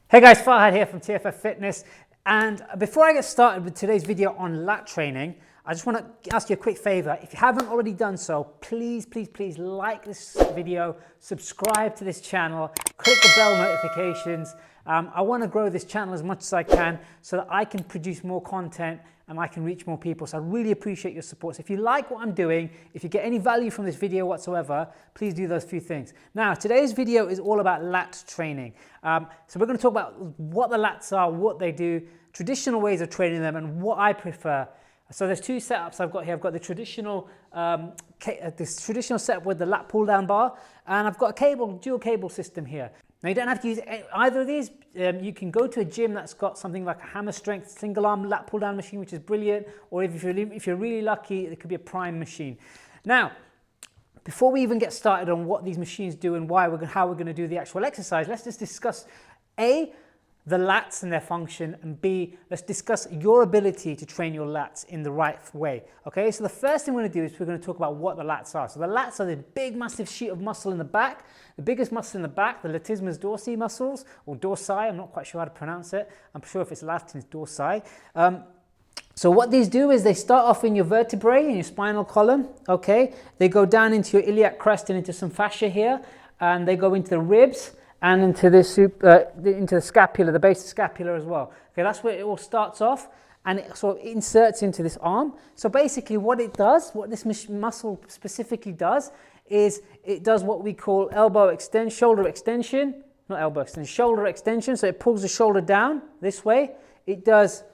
Hey guys, Farhad here from TFF Fitness, and before I get started with today's video on lat training, I just want to ask you a quick favor. If you haven't already done so, please like this video, subscribe to this channel, click the bell notifications. I want to grow this channel as much as I can so that I can produce more content and I can reach more people. So I really appreciate your support. So if you like what I'm doing, if you get any value from this video whatsoever, please do those few things. Now, today's video is all about lat training. So we're going to talk about what the lats are, what they do, traditional ways of training them, and what I prefer. So there's two setups I've got here. I've got the traditional setup with the lat pull down bar, and I've got a dual cable system here. Now you don't have to use either of these. You can go to a gym that's got something like a hammer strength single arm lat pull down machine, which is brilliant, or if you're really lucky, it could be a prime machine. Now, before we even get started on what these machines do and how we're going to do the actual exercise, let's just discuss A, the lats and their function, and B, let's discuss your ability to train your lats in the right way. Okay, so the first thing we're going to do is we're going to talk about what the lats are. So the lats are the big massive sheet of muscle in the back, the biggest muscle in the back, the latissimus dorsi muscles, or dorsi, I'm not quite sure how to pronounce it. I'm sure if it's Latin it's dorsi. So what these do is they start off in your vertebrae, in your spinal column, okay? They go down into your iliac crest and into some fascia here, and they go into the ribs, and into the scapula, the base of the scapula as well. Okay, that's where it all starts off, and it sort of inserts into this arm. So basically what it does, what this muscle specifically does, is it does what we call shoulder extension. So it pulls the shoulder down this way. It does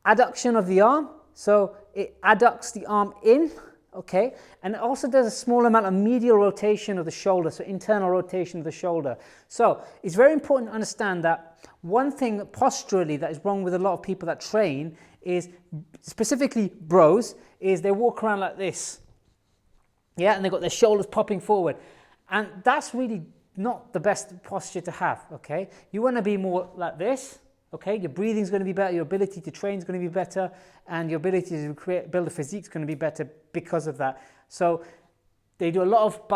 adduction of the arm, so it adducts the arm in. Okay, and it also does a small amount of medial rotation of the shoulder, so internal rotation of the shoulder. So it's very important to understand that one thing posturally that is wrong with a lot of people that train is, specifically bros, is they walk around like this. Yeah, and they've got their shoulders popping forward. And that's really not the best posture to have, okay? You want to be more like this. Okay, your breathing is going to be better, your ability to train is going to be better, and your ability to build a physique is going to be better because of that. So they do a lot of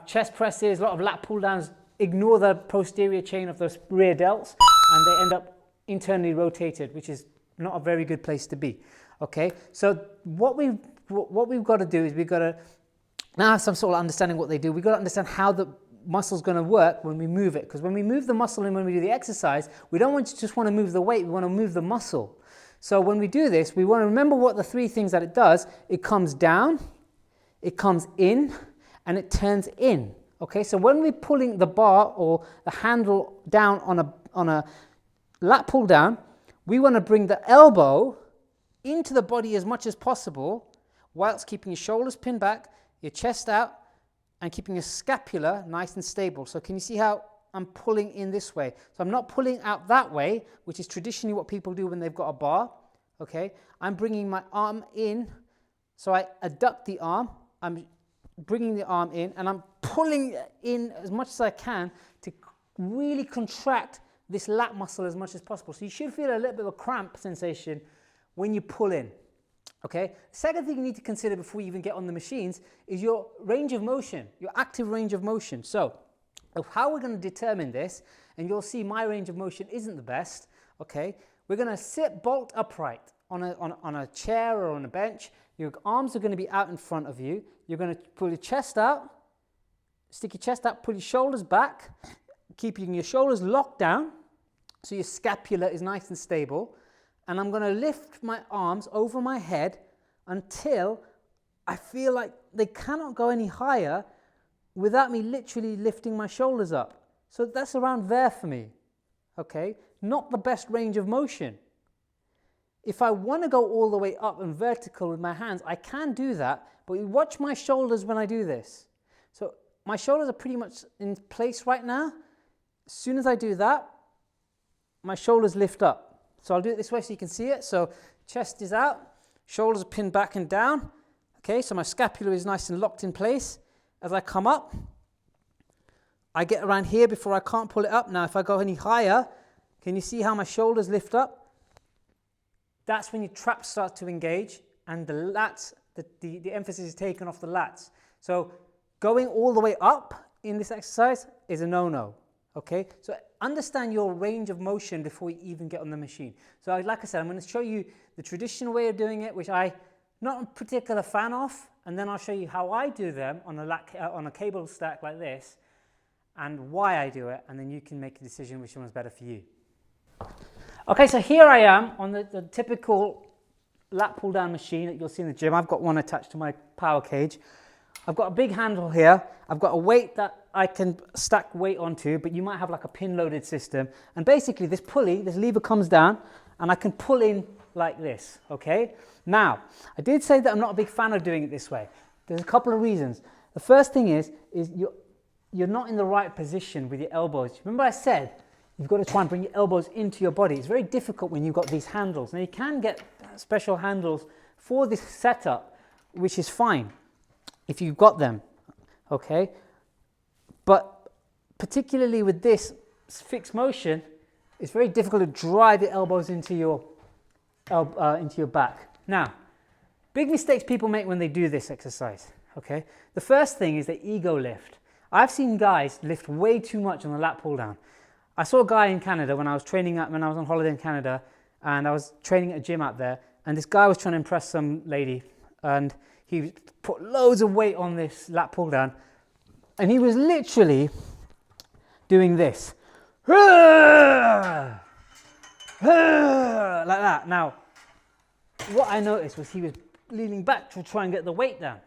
chest presses, a lot of lat pull downs, ignore the posterior chain of those rear delts, and they end up internally rotated, which is not a very good place to be. Okay, so what we've got to do is we've got to now have some sort of understanding what they do. We've got to understand how the muscle's going to work when we move it, because when we move the muscle and when we do the exercise, we don't just want to move the weight, we want to move the muscle. So when we do this, we want to remember what the three things that it does. It comes down, it comes in, and it turns in. Okay, so when we're pulling the bar or the handle down on a lat pull down, we want to bring the elbow into the body as much as possible whilst keeping your shoulders pinned back, your chest out, and keeping your scapula nice and stable. So can you see how I'm pulling in this way? So I'm not pulling out that way, which is traditionally what people do when they've got a bar. Okay, I'm bringing my arm in, so I adduct the arm, I'm bringing the arm in, and I'm pulling in as much as I can to really contract this lat muscle as much as possible. So you should feel a little bit of a cramp sensation when you pull in. Okay, second thing you need to consider before you even get on the machines is your range of motion, your active range of motion. So how we're going to determine this, and you'll see my range of motion isn't the best. Okay, we're going to sit bolt upright on a chair or on a bench. Your arms are going to be out in front of you. You're going to pull your chest out, stick your chest out, pull your shoulders back, keeping your shoulders locked down so your scapula is nice and stable. And I'm going to lift my arms over my head until I feel like they cannot go any higher without me literally lifting my shoulders up. So that's around there for me. Okay, not the best range of motion. If I want to go all the way up and vertical with my hands, I can do that, but you watch my shoulders when I do this. So my shoulders are pretty much in place right now. As soon as I do that, my shoulders lift up. So I'll do it this way so you can see it. So chest is out, shoulders are pinned back and down. Okay, so my scapula is nice and locked in place. As I come up, I get around here before I can't pull it up. Now if I go any higher, can you see how my shoulders lift up? That's when your traps start to engage and the lats, the emphasis is taken off the lats. So going all the way up in this exercise is a no-no. Okay, so understand your range of motion before you even get on the machine. So like I said, I'm going to show you the traditional way of doing it, which I'm not a particular fan of, and then I'll show you how I do them on a cable stack like this, and why I do it, and then you can make a decision which one's better for you. Okay, so here I am on the typical lat pull down machine that you'll see in the gym. I've got one attached to my power cage. I've got a big handle here. I've got a weight that I can stack weight onto, but you might have like a pin loaded system. And basically this pulley, this lever comes down and I can pull in like this, okay? Now, I did say that I'm not a big fan of doing it this way. There's a couple of reasons. The first thing is you're not in the right position with your elbows. Remember I said, you've got to try and bring your elbows into your body. It's very difficult when you've got these handles. Now you can get special handles for this setup, which is fine if you've got them, okay? But particularly with this fixed motion, it's very difficult to drive your elbows into your back. Now, big mistakes people make when they do this exercise, okay? The first thing is the ego lift. I've seen guys lift way too much on the lat pull down. I saw a guy in Canada when I was on holiday in Canada, and I was training at a gym out there, and this guy was trying to impress some lady, and he put loads of weight on this lat pull down, and he was literally doing this. Like that. Now, what I noticed was he was leaning back to try and get the weight down.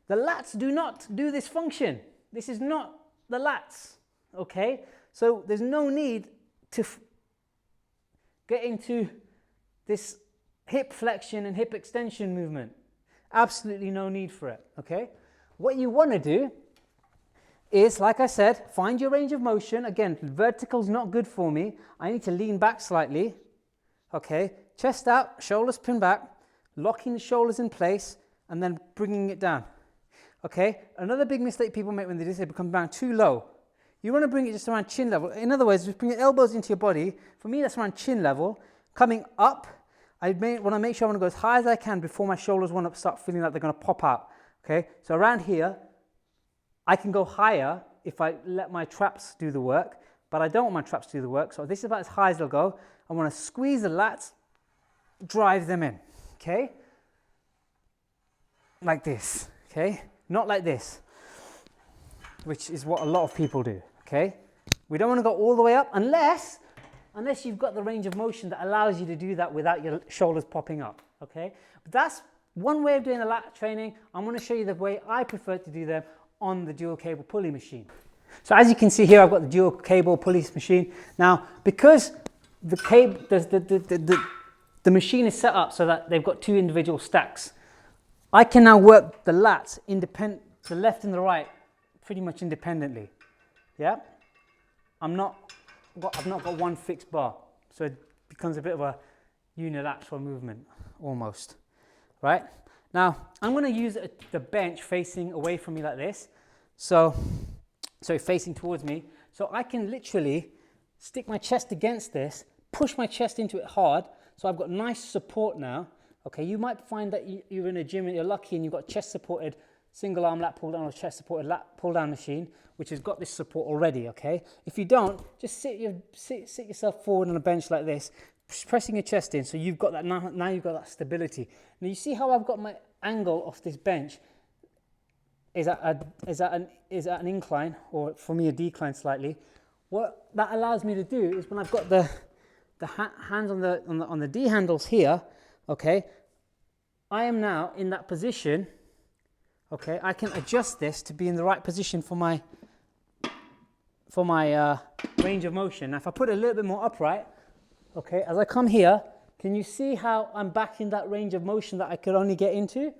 The lats do not do this function. This is not the lats, okay? So there's no need to get into this hip flexion and hip extension movement. Absolutely no need for it, okay? What you want to do is, like I said, find your range of motion. Again, vertical's not good for me. I need to lean back slightly, okay? Chest out, shoulders pin back, locking the shoulders in place, and then bringing it down, okay? Another big mistake people make when they do this, they become down too low. You want to bring it just around chin level. In other words, just bring your elbows into your body. For me, that's around chin level. Coming up, I want to make sure I want to go as high as I can before my shoulders want to start feeling like they're going to pop out. Okay, so around here, I can go higher if I let my traps do the work, but I don't want my traps to do the work. So this is about as high as they'll go. I want to squeeze the lats, drive them in. Okay, like this. Okay, not like this, which is what a lot of people do. Okay, we don't want to go all the way up unless you've got the range of motion that allows you to do that without your shoulders popping up, okay? But that's one way of doing the lat training. I'm going to show you the way I prefer to do them on the dual cable pulley machine. So as you can see here, I've got the dual cable pulley machine. Now, because the cable, the machine is set up so that they've got two individual stacks, I can now work the lats the left and the right pretty much independently, yeah? I've not got one fixed bar, so it becomes a bit of a unilateral movement, almost, right? Now, I'm going to use the bench facing away from me like this, so facing towards me, so I can literally stick my chest against this, push my chest into it hard, so I've got nice support now, okay? You might find that you're in a gym and you're lucky and you've got chest-supported single arm lat pull down or chest-supported lat pull down machine, which has got this support already, okay? If you don't, just sit yourself forward on a bench like this, pressing your chest in, so you've got that now you've got that stability. Now you see how I've got my angle off this bench is at an incline, or for me a decline slightly. What that allows me to do is when I've got the hands on the D handles here, okay, I am now in that position. Okay, I can adjust this to be in the right position for my range of motion. Now, if I put it a little bit more upright, okay, as I come here, can you see how I'm back in that range of motion that I could only get into?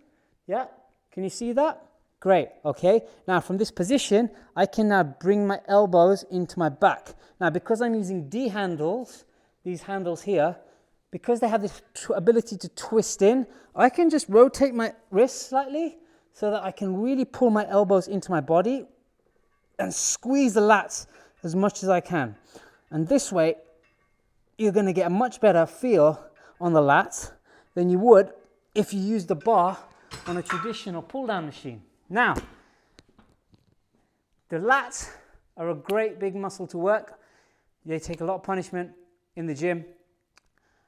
Yeah, can you see that? Great, okay. Now, from this position, I can now bring my elbows into my back. Now, because I'm using D handles, these handles here, because they have this ability to twist in, I can just rotate my wrists slightly, so that I can really pull my elbows into my body and squeeze the lats as much as I can. And this way, you're going to get a much better feel on the lats than you would if you use the bar on a traditional pull-down machine. Now, the lats are a great big muscle to work. they take a lot of punishment in the gym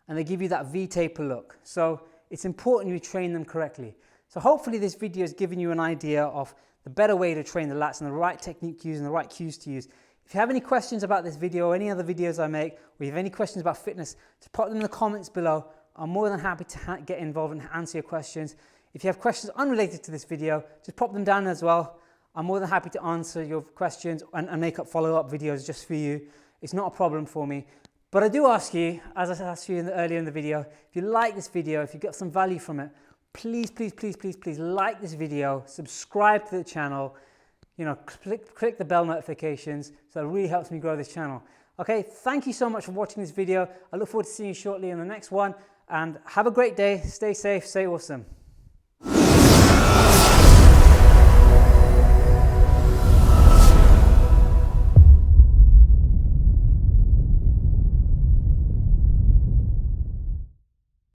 and they give you that V-taper look. So it's important you train them correctly. So hopefully this video has given you an idea of the better way to train the lats and the right technique to use and the right cues to use. If you have any questions about this video or any other videos I make, or you have any questions about fitness, just pop them in the comments below. I'm more than happy to get involved and answer your questions. If you have questions unrelated to this video, just pop them down as well. I'm more than happy to answer your questions and make up follow-up videos just for you. It's not a problem for me. But I do ask you, as I asked you earlier in the video, if you like this video, if you got some value from it, please, please, please, please, please like this video, subscribe to the channel, click the bell notifications, so it really helps me grow this channel. Okay, thank you so much for watching this video. I look forward to seeing you shortly in the next one, and have a great day, stay safe, stay awesome.